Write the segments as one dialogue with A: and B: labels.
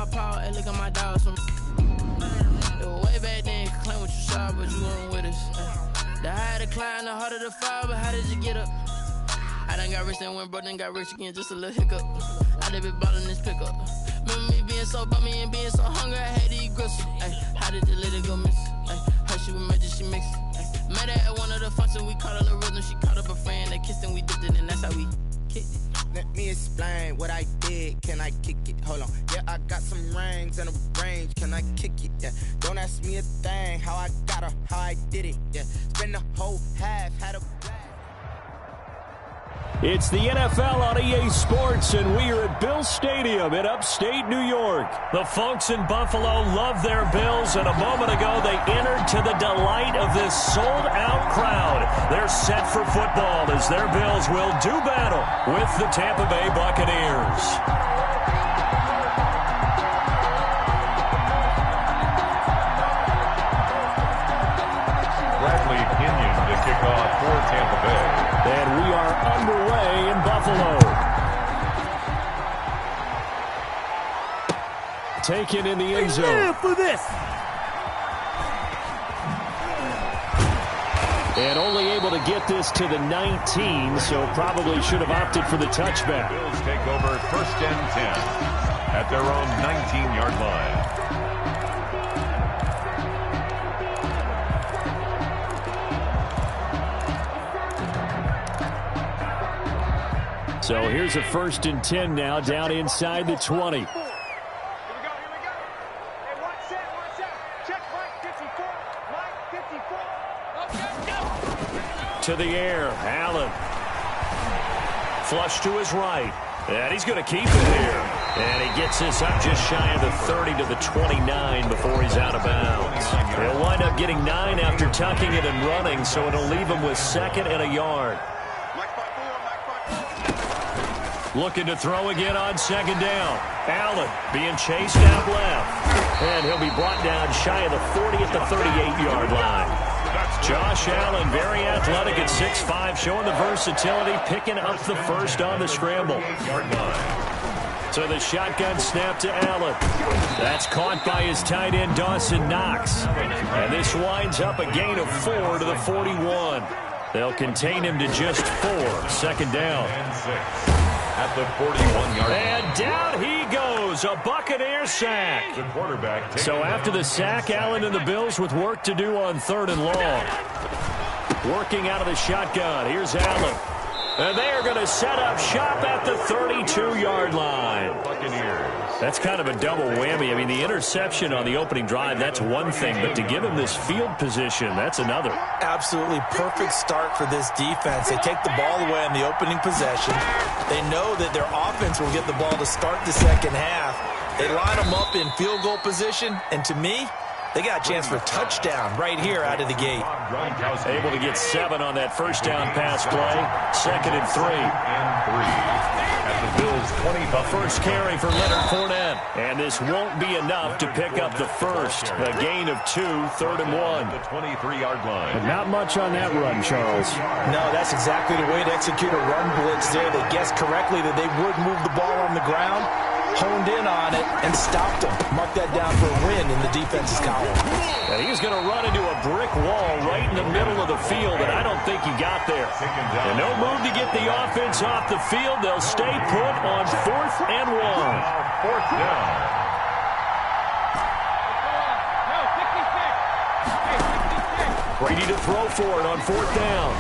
A: my power, hey, look at my dogs. It was way back then, claim what you saw, but you weren't with us. The higher the climb, the harder the fall, but how did you get up? I done got rich and went broke, then got rich again, just a little hiccup. I done been ballin' this pickup. Remember me being so bummy and being so hungry, I had to eat gristle. How did the lady go miss? Her she was magic, she mixed. Met her at one of the functions, we caught her the rhythm. She caught up a friend, they kissed and we dipped it, and that's how we kicked it.
B: Let me explain what I did. Can I kick it? Hold on. Yeah, I got some rings and a range. Can I kick it? Yeah. Don't ask me a thing. How I got her, how I did it. Yeah. Spend the whole half, had a blast.
C: It's the NFL on EA Sports, and we are at Bills Stadium in upstate New York. The folks in Buffalo love their Bills, and a moment ago they entered to the delight of this sold-out crowd. They're set for football as their Bills will do battle with the Tampa Bay Buccaneers.
D: Kick off for Tampa Bay.
C: And we are underway in Buffalo. Taken in the end zone.
E: For this.
C: And only able to get this to the 19, so probably should have opted for the touchback.
D: Bills take over 1st and 10 at their own 19-yard line.
C: So here's a 1st and 10 now, down inside the 20.
F: Here we go. Hey, one set. Check Mike 54. Mike 54.
C: To the air, Allen. Flush to his right. And he's going to keep it here. And he gets this up just shy of the 30 to the 29 before he's out of bounds. He'll wind up getting 9 after tucking it and running, so it'll leave him with 2nd and a yard. Looking to throw again on 2nd down. Allen being chased out left. And he'll be brought down shy of the 40 at the 38-yard line. Josh Allen, very athletic at 6'5", showing the versatility, picking up the first on the scramble. So the shotgun snap to Allen. That's caught by his tight end, Dawson Knox. And this winds up a gain of 4 to the 41. They'll contain him to just 4. 2nd down.
D: At the 41-yard line.
C: And down he goes, a Buccaneer sack.
D: The quarterback.
C: So after the sack, Allen and the Bills with work to do on 3rd and long. Working out of the shotgun, here's Allen. And they are going to set up shop at the 32-yard line.
D: Buccaneers.
C: That's kind of a double whammy. I mean, the interception on the opening drive, that's one thing. But to give him this field position, that's another.
E: Absolutely perfect start for this defense. They take the ball away on the opening possession. They know that their offense will get the ball to start the 2nd half. They line them up in field goal position. And to me, they got a chance for a touchdown right here out of the gate.
C: Able to get 7 on that 1st down pass play. 2nd and 3.
D: At the Bills' 20.
C: The first carry for Leonard Fournette. And this won't be enough to pick up the first. A gain of 2, 3rd and 1.
D: The 23-yard line.
C: But not much on that run, Charles.
E: No, that's exactly the way to execute a run blitz there. They guessed correctly that they would move the ball on the ground, honed in on it, and stopped them. Mark that down for a win in the defense's column.
C: And he's going to run into a brick wall right in the middle of the field, and I don't think he got there. And no move to get the offense off the field. They'll stay put on 4th and 1.
D: 4th down.
C: Brady to throw for it on 4th down.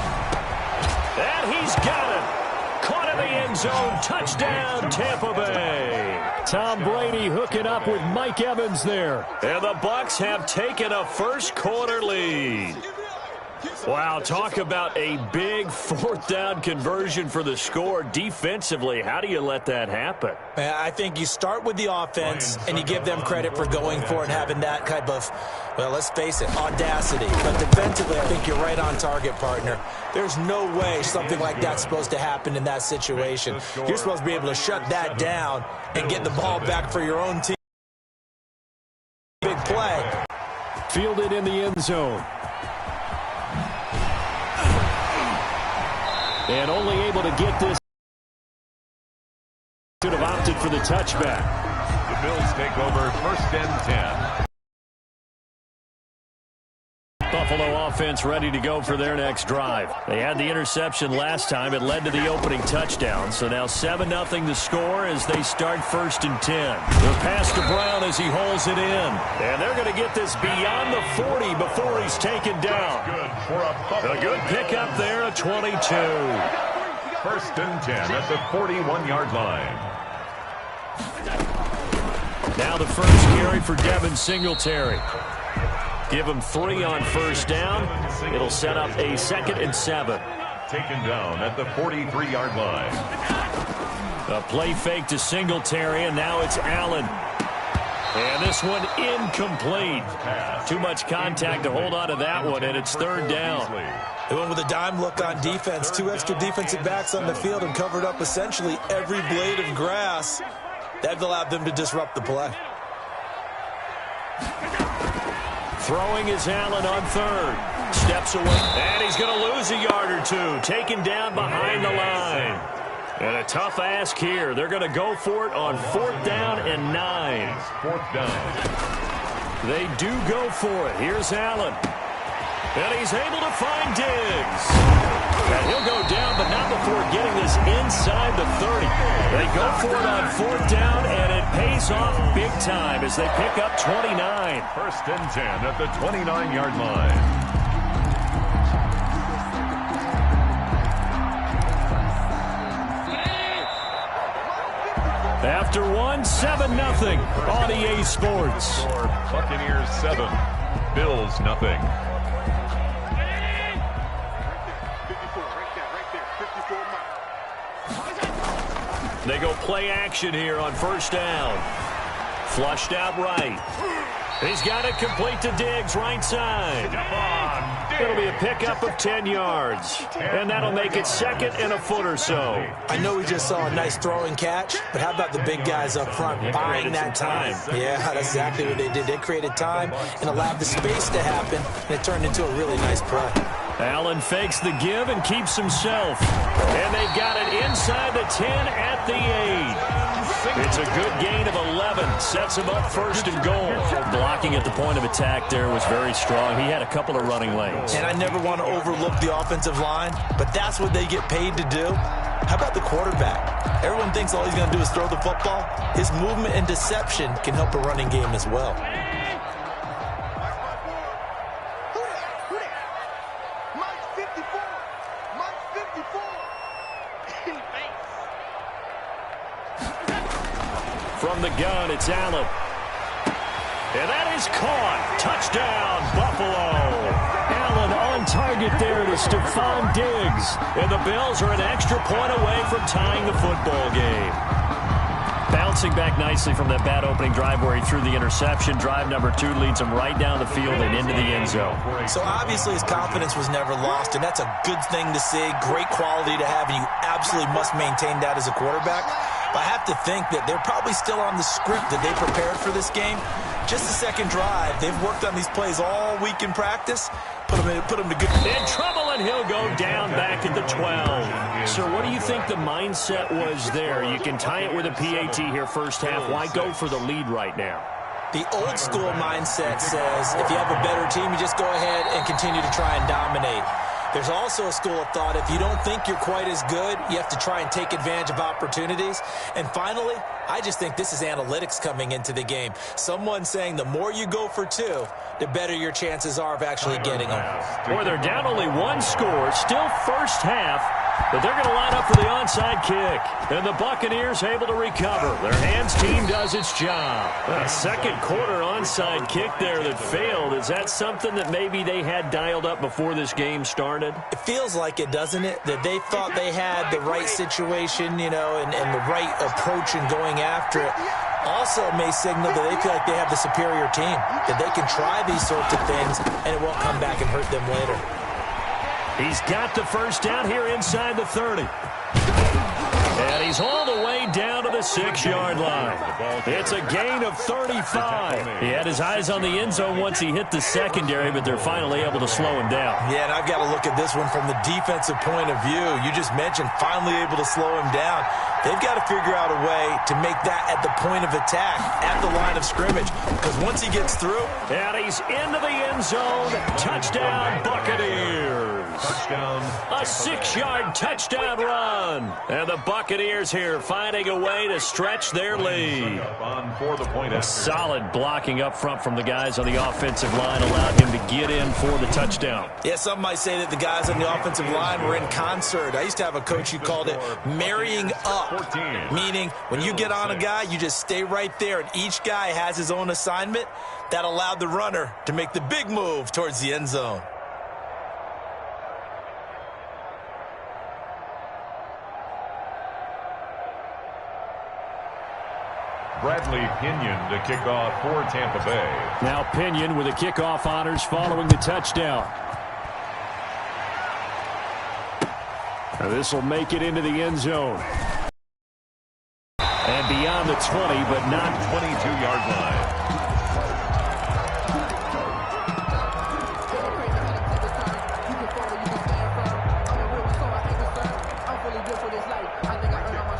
C: And he's got it. Caught in the end zone. Touchdown, Tampa Bay. Tom Brady hooking up with Mike Evans there. And the Bucs have taken a first-quarter lead. Wow, talk about a big 4th down conversion for the score. Defensively, how do you let that happen?
E: I think you start with the offense, and you give them credit for going for it and having that type of, well, let's face it, audacity. But defensively, I think you're right on target, partner. There's no way something like that's supposed to happen in that situation. You're supposed to be able to shut that down and get the ball back for your own team. Big play.
C: Fielded in the end zone. And only able to get this. Should have opted for the touchback.
D: The Bills take over 1st and 10.
C: Buffalo offense ready to go for their next drive. They had the interception last time. It led to the opening touchdown. So now 7-0 to score as they start 1st and 10. The pass to Brown as he holds it in. And they're going to get this beyond the 40 before he's taken down. A good pickup there at 22.
D: 1st and 10 at the 41-yard line.
C: Now the first carry for Devin Singletary. Give him 3 on 1st down. It'll set up a 2nd and 7.
D: Taken down at the 43-yard line.
C: A play fake to Singletary, and now it's Allen. And this one incomplete. Too much contact to hold on to that one, and it's 3rd down.
E: They went with a dime look on defense. 2 extra defensive backs on the field and covered up essentially every blade of grass. That allowed them to disrupt the play.
C: Throwing is Allen on 3rd. Steps away, and he's going to lose a yard or 2. Taken down behind the line. And a tough ask here. They're going to go for it on 4th down and 9.
D: 4th down.
C: They do go for it. Here's Allen. And he's able to find Diggs. And he'll go down, but not before getting this inside the 30. They go for it on 4th down, and it pays off big time as they pick up 29.
D: 1st and 10 at the 29-yard line.
C: After 7-0 on EA Sports.
D: Buccaneers 7, Bills nothing.
C: They go play action here on 1st down. Flushed out right. He's got it complete to Diggs, right side. It'll be a pickup of 10 yards. And that'll make it 2nd and a foot or so.
E: I know we just saw a nice throwing catch, but how about the big guys up front buying that time? Yeah, that's exactly what they did. They created time and allowed the space to happen, and it turned into a really nice play.
C: Allen fakes the give and keeps himself. And they've got it inside the 10 at the 8. It's a good gain of 11. Sets him up 1st and goal. Blocking at the point of attack there was very strong. He had a couple of running lanes.
E: And I never want to overlook the offensive line, but that's what they get paid to do. How about the quarterback? Everyone thinks all he's going to do is throw the football. His movement and deception can help a running game as well.
C: From the gun, it's Allen. And that is caught. Touchdown, Buffalo. Allen on target there to Stephon Diggs. And the Bills are an extra point away from tying the football game. Bouncing back nicely from that bad opening drive where he threw the interception. Drive number 2 leads him right down the field and into the end zone.
E: So obviously his confidence was never lost, and that's a good thing to see. Great quality to have, and you absolutely must maintain that as a quarterback. But I have to think that they're probably still on the script that they prepared for this game. Just the second drive. They've worked on these plays all week in practice. Put them to good.
C: In trouble, and he'll go down back at the 12. So what do you think the mindset was there? You can tie it with a PAT here 1st half. Why go for the lead right now?
E: The old school mindset says if you have a better team, you just go ahead and continue to try and dominate. There's also a school of thought, if you don't think you're quite as good, you have to try and take advantage of opportunities. And finally, I just think this is analytics coming into the game. Someone saying the more you go for 2, the better your chances are of actually getting them.
C: Boy, they're down only 1 score, still 1st half, but they're going to line up for the onside kick. And the Buccaneers able to recover. Their hands team does its job. A 2nd quarter onside kick there that failed. Is that something that maybe they had dialed up before this game started?
E: It feels like it, doesn't it? That they thought they had the right situation, you know, and the right approach in going after it. Also may signal that they feel like they have the superior team, that they can try these sorts of things, and it won't come back and hurt them later.
C: He's got the 1st down here inside the 30. And he's all the way down to the 6-yard line. It's a gain of 35. He had his eyes on the end zone once he hit the secondary, but they're finally able to slow him down.
E: Yeah, and I've got to look at this one from the defensive point of view. You just mentioned finally able to slow him down. They've got to figure out a way to make that at the point of attack, at the line of scrimmage, because once he gets through.
C: And he's into the end zone. Touchdown, Buccaneers.
D: Touchdown.
C: A 6-yard touchdown run. And the Buccaneers here finding a way to stretch their lead. Solid blocking up front from the guys on the offensive line allowed him to get in for the touchdown.
E: Yeah, some might say that the guys on the offensive line were in concert. I used to have a coach who called it marrying up, meaning when you get on a guy, you just stay right there, and each guy has his own assignment. That allowed the runner to make the big move towards the end zone.
D: Bradley Pinion to kick off for Tampa Bay.
C: Now Pinion with the kickoff honors following the touchdown. This will make it into the end zone. And beyond the 20, but not
D: 22-yard line.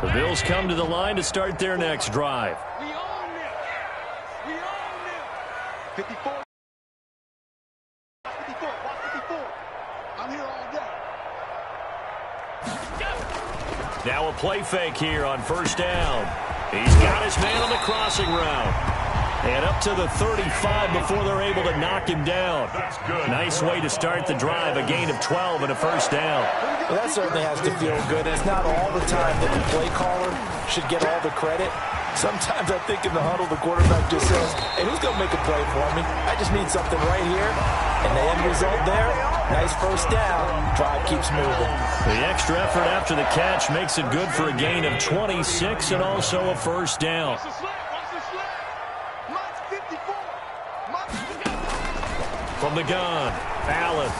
C: The Bills come to the line to start their next drive.
F: We own them. We own them. 54. 54. Watch 54. I'm here all day.
C: Now a play fake here on first down. He's got his man on the crossing route. And up to the 35 before they're able to knock him down.
D: That's good.
C: Nice way to start the drive. A gain of 12 and a first down.
E: Well, that certainly has to feel good. And it's not all the time that the play caller should get all the credit. Sometimes I think in the huddle, the quarterback just says, hey, who's going to make a play for me? I just need something right here. And the end result there, nice first down. Drive keeps moving.
C: The extra effort after the catch makes it good for a gain of 26 and also a first down. From the gun, Allen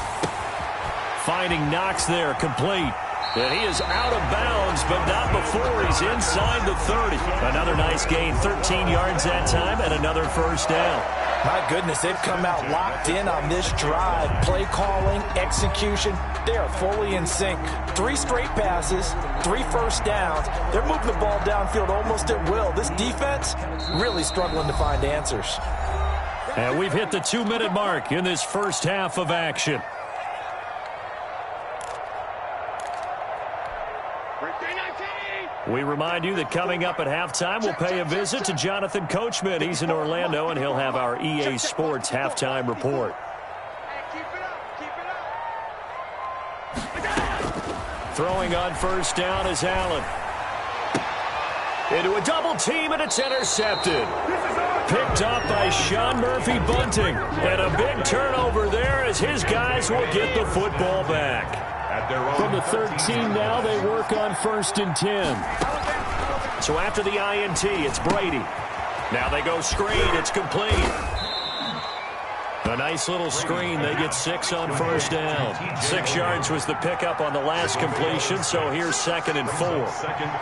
C: finding Knox there, complete. And he is out of bounds, but not before he's inside the 30. Another nice gain, 13 yards that time, and another first down.
E: My goodness, they've come out locked in on this drive. Play calling, execution, they are fully in sync. 3 straight passes, 3 first downs. They're moving the ball downfield almost at will. This defense really struggling to find answers.
C: And we've hit the 2-minute mark in this first half of action. We remind you that coming up at halftime, we'll pay a visit to Jonathan Coachman. He's in Orlando, and he'll have our EA Sports halftime report. Throwing on first down is Allen. Into a double team, and it's intercepted. Picked up by Sean Murphy-Bunting. And a big turnover there as his guys will get the football back. From the 13 now, they work on 1st and 10. So after the INT, it's Brady. Now they go screen. It's complete. A nice little screen. They get 6 on first down. 6 yards was the pickup on the last completion, so here's 2nd and 4.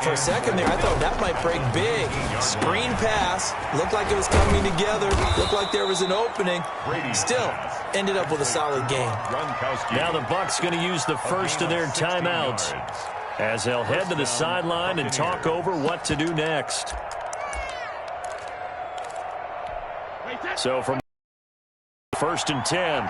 E: For a second there, I thought that might break big. Screen pass. Looked like it was coming together. Looked like there was an opening. Still, ended up with a solid game.
C: Now the Bucs going to use the first of their timeouts as they'll head to the sideline and talk over what to do next. So from 1st and 10.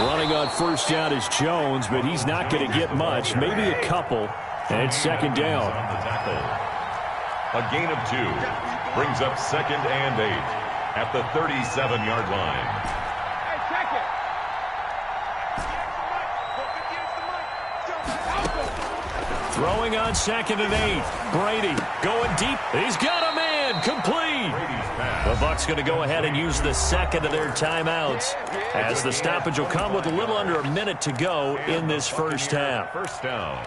C: Running on first down is Jones, but he's not going to get much, maybe a couple, and it's 2nd down.
D: A gain of 2 brings up 2nd and 8 at the 37-yard line.
C: Throwing on 2nd and 8. Brady going deep. He's got a man. Complete. The Bucs going to go ahead and use the 2nd of their timeouts as the stoppage will come with a little under a minute to go in this first half.
D: First down.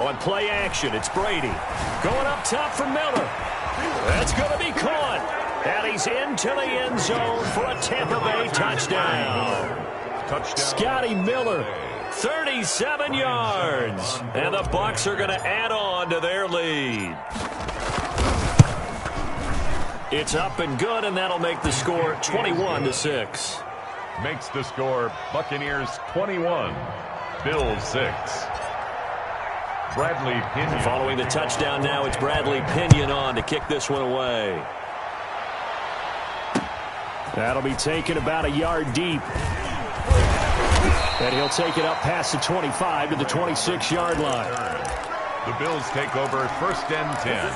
C: On play action, it's Brady. Going up top for Miller. That's going to be caught. And he's into the end zone for a Tampa Bay touchdown. Scotty Miller, 37 yards. And the Bucs are going to add on to their lead. It's up and good, and that'll make the score 21-6.
D: Makes the score Buccaneers 21, Bills 6. Bradley Pinion.
C: Following the touchdown now, it's Bradley Pinion on to kick this one away. That'll be taken about a yard deep. And he'll take it up past the 25 to the 26-yard line.
D: The Bills take over 1st and 10.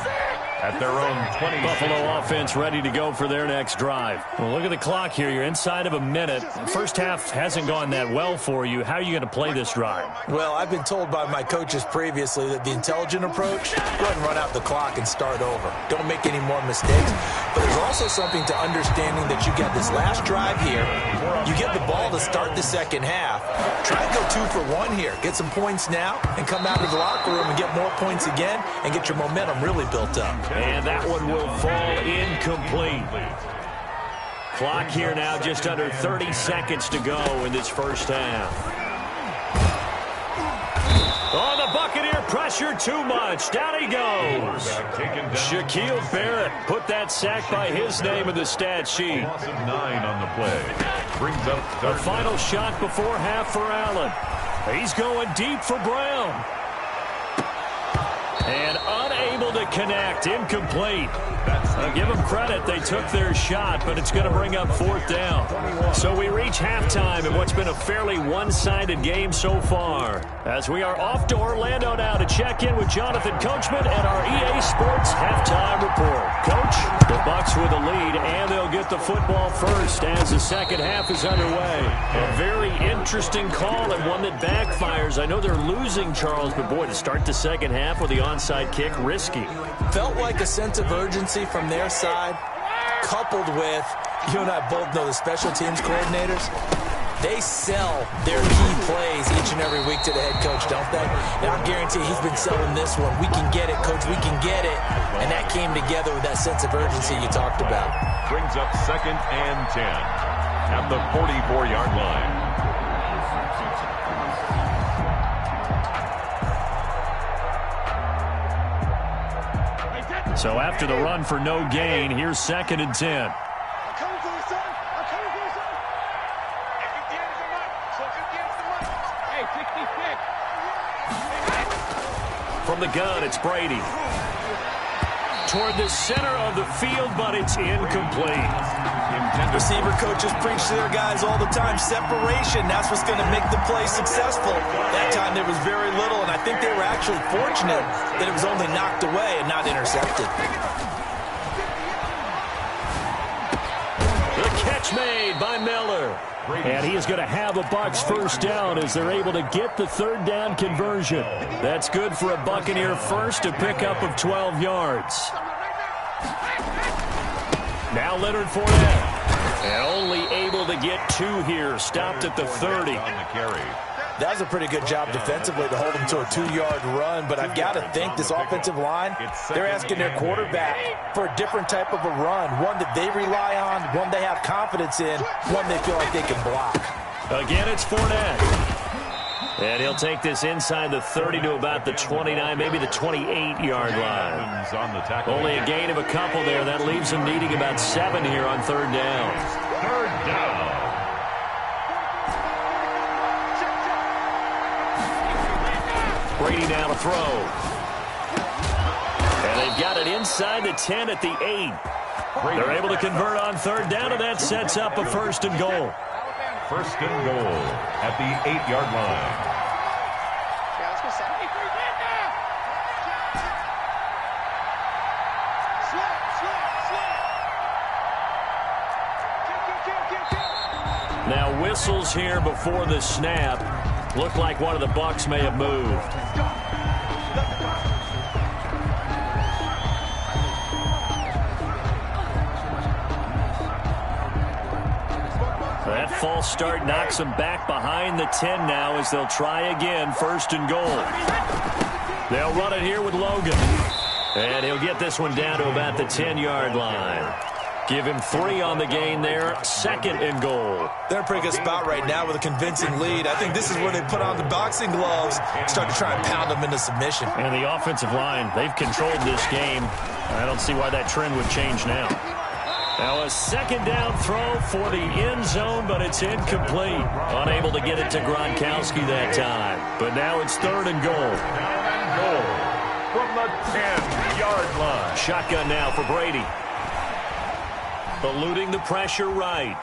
D: At their own 20.
C: Buffalo offense ready to go for their next drive. Well, look at the clock here. You're inside of a minute. The first half hasn't gone that well for you. How are you going to play this drive?
E: Well, I've been told by my coaches previously that the intelligent approach, go ahead and run out the clock and start over. Don't make any more mistakes. But there's also something to understanding that you get this last drive here. You get the ball to start the second half. Try and go 2 for 1 here. Get some points now and come out of the locker room and get more points again and get your momentum really built up.
C: And that one will fall incomplete. Clock here now, just under 30 seconds to go in this first half. Oh, the Buccaneer pressure too much. Down he goes. Shaquille Barrett put that sack by his name in the stat sheet.
D: Loss of 9 on the play. Brings up
C: the final shot before half for Allen. He's going deep for Brown. And unable to connect, incomplete. I'll give them credit, they took their shot, but it's going to bring up 4th down. So we reach halftime in what's been a fairly one-sided game so far. As we are off to Orlando now to check in with Jonathan Coachman and our EA Sports Halftime Report. Coach, the Bucs with a lead, and they'll get the football first as the second half is underway. A very interesting call and one that backfires. I know they're losing, Charles, but boy, to start the second half with the onside kick, risky.
E: Felt like a sense of urgency from their side, coupled with, you and I both know the special teams coordinators, they sell their key plays each and every week to the head coach, don't they? And I guarantee he's been selling this one. We can get it, coach, we can get it. And that came together with that sense of urgency you talked about.
D: Brings up 2nd and 10 at the 44-yard line.
C: So after the run for no gain, here's 2nd and 10. From the gun, it's Brady. Toward the center of the field, but it's incomplete.
E: Receiver coaches preach to their guys all the time. Separation, that's what's going to make the play successful. That time there was very little, and I think they were actually fortunate that it was only knocked away and not intercepted.
C: The catch made by Miller. And he is going to have a Bucs first down as they're able to get the 3rd down conversion. That's good for a Buccaneer first, to pick up of 12 yards. Now Leonard Fournette. And only able to get 2 here. Stopped at the 30.
E: That was a pretty good job defensively to hold them to a 2-yard run, but I've got to think this offensive line, they're asking their quarterback for a different type of a run, one that they rely on, one they have confidence in, one they feel like they can block.
C: Again, it's Fournette. And he'll take this inside the 30 to about the 29, maybe the 28-yard line. Only a gain of a couple there. That leaves them needing about 7 here on 3rd down.
D: 3rd down.
C: Brady now to throw. And they've got it inside the 10 at the 8. They're able to convert on 3rd down, and that sets up a 1st and goal.
D: 1st and goal at the 8-yard line.
C: Now whistles here before the snap. Looked like one of the Bucs may have moved. That false start knocks them back behind the 10 now as they'll try again. 1st and goal. They'll run it here with Logan. And he'll get this one down to about the 10-yard line. Give him 3 on the gain there. 2nd and goal.
E: They're in a pretty good spot right now with a convincing lead. I think this is where they put on the boxing gloves, start to try and pound them into submission.
C: And the offensive line, they've controlled this game. I don't see why that trend would change now. Now a 2nd down throw for the end zone, but it's incomplete. Unable to get it to Gronkowski that time. But now it's 3rd and goal.
D: Goal from the 10-yard line.
C: Shotgun now for Brady. Eluding the pressure right.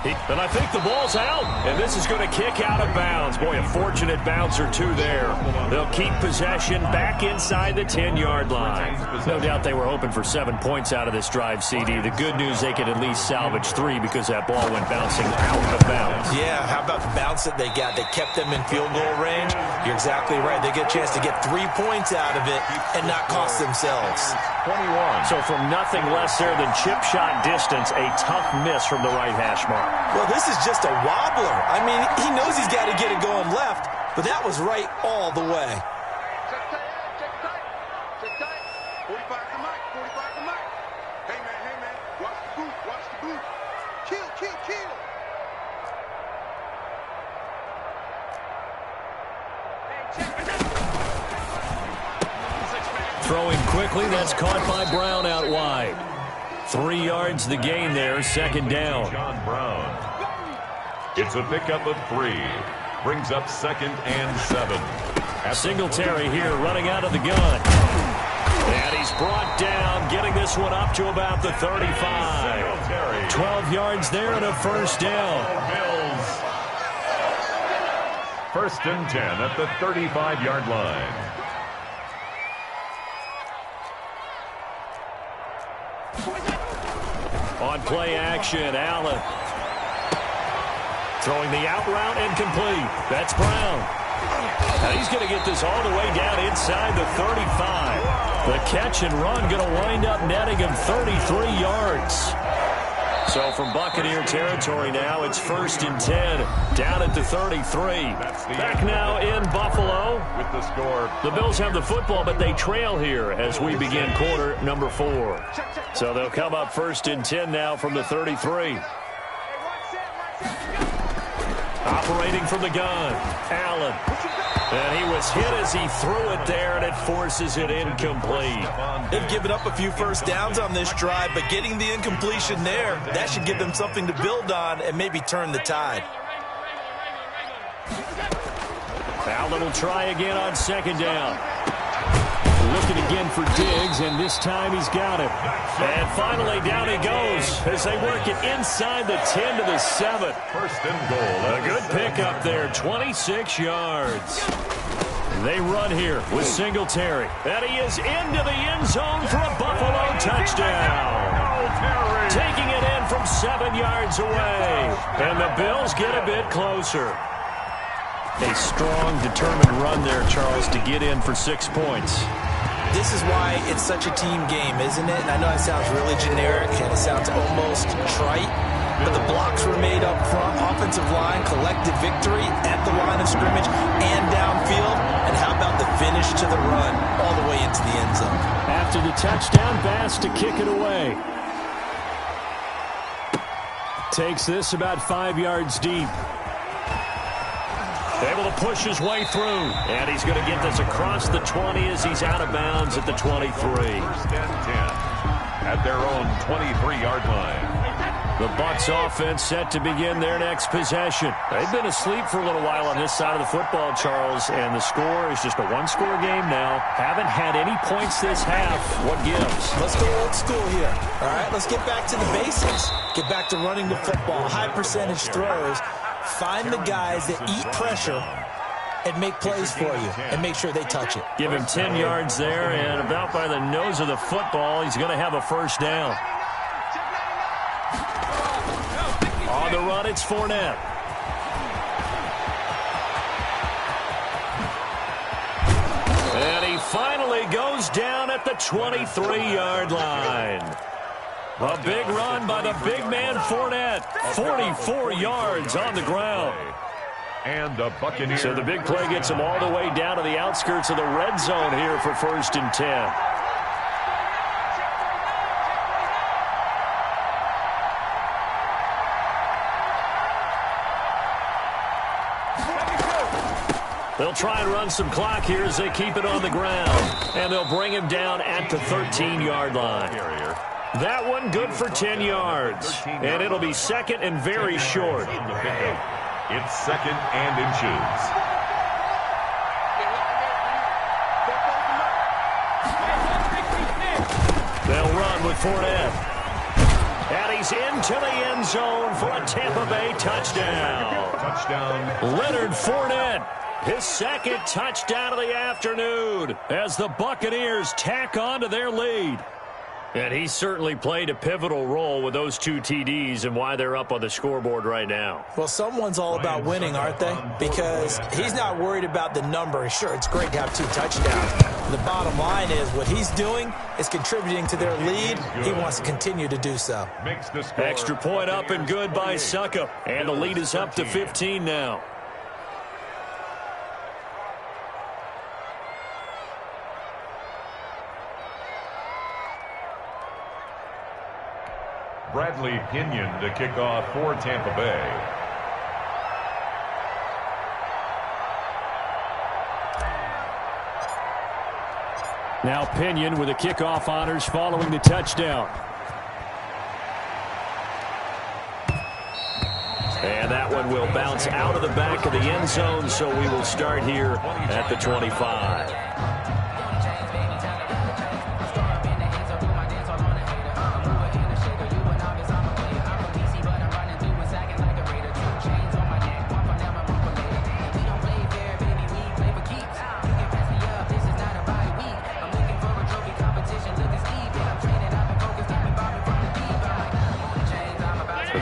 C: And I think the ball's out. And this is going to kick out of bounds. Boy, a fortunate bounce or two there. They'll keep possession back inside the 10-yard line. No doubt they were hoping for 7 points out of this drive, CD. The good news, they could at least salvage 3 because that ball went bouncing out of bounds.
E: Yeah, how about the bounce that they got? They kept them in field goal range. You're exactly right. They get a chance to get 3 points out of it and not cost themselves.
D: 21.
C: So from nothing less there than chip shot distance, a tough miss from the right hash mark.
E: Well, this is just a wobbler. I mean, he knows he's got to get it going left, but that was right all the way.
F: Check tight. 45 the mic. Hey, man. Watch the boot. Kill.
C: Throwing quickly, that's caught by Brown out wide. 3 yards the gain there, 2nd down.
D: John Brown. It's a pickup of 3. Brings up 2nd and 7.
C: Singletary here running out of the gun. And he's brought down, getting this one up to about the 35. 12 yards there and a 1st down.
D: Bills. 1st and 10 at the 35-yard line.
C: On play action, Allen. Throwing the out route incomplete. That's Brown. Now he's going to get this all the way down inside the 35. The catch and run going to wind up netting him 33 yards. So from Buccaneer territory now, it's 1st and 10, down at the 33. Back now in Buffalo.
D: With the score.
C: The Bills have the football, but they trail here as we begin quarter number 4. So they'll come up 1st and 10 now from the 33. Operating from the gun, Allen. And he was hit as he threw it there, and it forces it incomplete.
E: They've given up a few 1st downs on this drive, but getting the incompletion there, that should give them something to build on and maybe turn the tide.
C: Allen will try again on 2nd down. Looking again for Diggs, and this time he's got it. And finally down he goes as they work it inside the 10 to the 7.
D: 1st and goal.
C: A good pickup there, 26 yards. They run here with Singletary. And he is into the end zone for a Buffalo touchdown. Taking it in from 7 yards away. And the Bills get a bit closer. A strong, determined run there, Charles, to get in for 6 points.
E: This is why it's such a team game, isn't it? And I know it sounds really generic and it sounds almost trite, but the blocks were made up front, offensive line, collective victory at the line of scrimmage and downfield. And how about the finish to the run all the way into the end zone?
C: After the touchdown, Bass to kick it away. Takes this about 5 yards deep. Able to push his way through. And he's going to get this across the 20 as he's out of bounds at the 23.
D: 1st and 10 at their own 23-yard line.
C: The Bucs offense set to begin their next possession. They've been asleep for a little while on this side of the football, Charles, and the score is just a one-score game now. Haven't had any points this half. What gives?
E: Let's go old school here. All right, let's get back to the basics. Get back to running the football, high percentage throws. Find the guys that eat pressure and make plays for you and make sure they touch it.
C: Give him 10 yards there, and about by the nose of the football, he's going to have a 1st down. On the run, it's Fournette. And he finally goes down at the 23-yard line. A big run by the big man Fournette. 44 yards on the ground.
D: And the Buccaneers.
C: So the big play gets them all the way down to the outskirts of the red zone here for 1st and 10. They'll try and run some clock here as they keep it on the ground. And they'll bring him down at the 13-yard line. That one good for 10 yards. And it'll be 2nd and very short.
D: It's 2nd and inches.
C: They'll run with Fournette. And he's into the end zone for a Tampa Bay touchdown. Leonard Fournette, his 2nd touchdown of the afternoon as the Buccaneers tack on to their lead. And he certainly played a pivotal role with those 2 TDs and why they're up on the scoreboard right now.
E: Well, someone's all about winning, aren't they? Because he's not worried about the number. Sure, it's great to have 2 touchdowns. The bottom line is what he's doing is contributing to their lead. He wants to continue to do so.
C: Extra point up and good by Suckup. And the lead is up to 15 now.
D: Bradley Pinion to kick off for Tampa Bay.
C: Now Pinion with the kickoff honors following the touchdown. And that one will bounce out of the back of the end zone, so we will start here at the 25.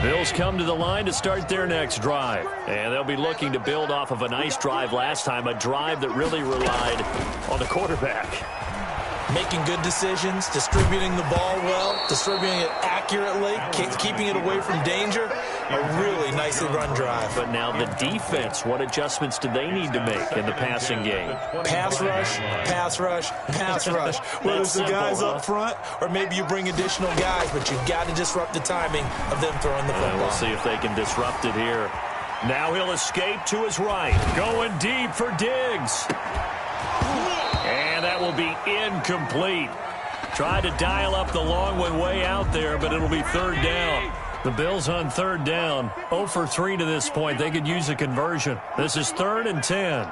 C: Bills come to the line to start their next drive. And they'll be looking to build off of a nice drive last time, a drive that really relied on the quarterback.
E: Making good decisions, distributing the ball well, distributing it accurately, keeping it away from danger. A really nicely run drive.
C: But now the defense, what adjustments do they need to make in the passing game?
E: Pass rush, pass rush, pass rush. Whether it's the guys up front or maybe you bring additional guys, but you've got to disrupt the timing of them throwing the football.
C: We'll see if they can disrupt it here. Now he'll escape to his right. Going deep for Diggs. And that will be incomplete. Tried to dial up the long one way out there, but it'll be 3rd down. The Bills on 3rd down. 0 for 3 to this point. They could use a conversion. This is 3rd and 10.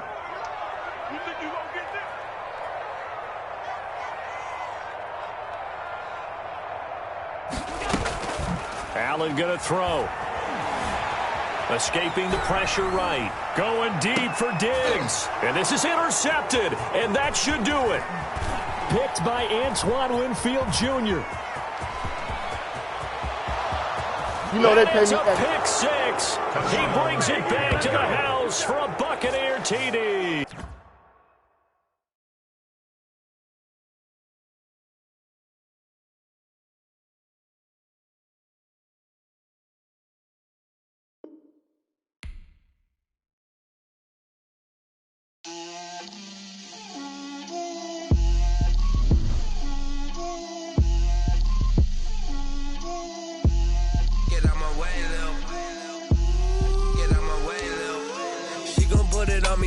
C: Allen going to throw. Escaping the pressure right. Going deep for Diggs. And this is intercepted. And that should do it. Picked by Antoine Winfield Jr.
G: You know they pay me.
C: It's a pick 6. He brings it back to the house for a Buccaneer TD.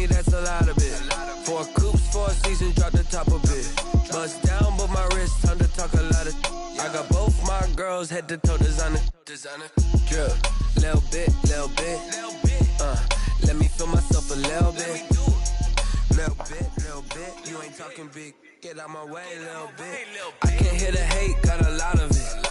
H: That's a lot of it. 4 coops, 4 seasons, drop the top of it. Bust down, but my wrist, time to talk a lot of. I got both my girls head to toe designer. Drip, little bit. Let me feel myself a little bit. Little bit. You ain't talking big. Get out my way, little bit. I can't hear the hate, got a lot of it.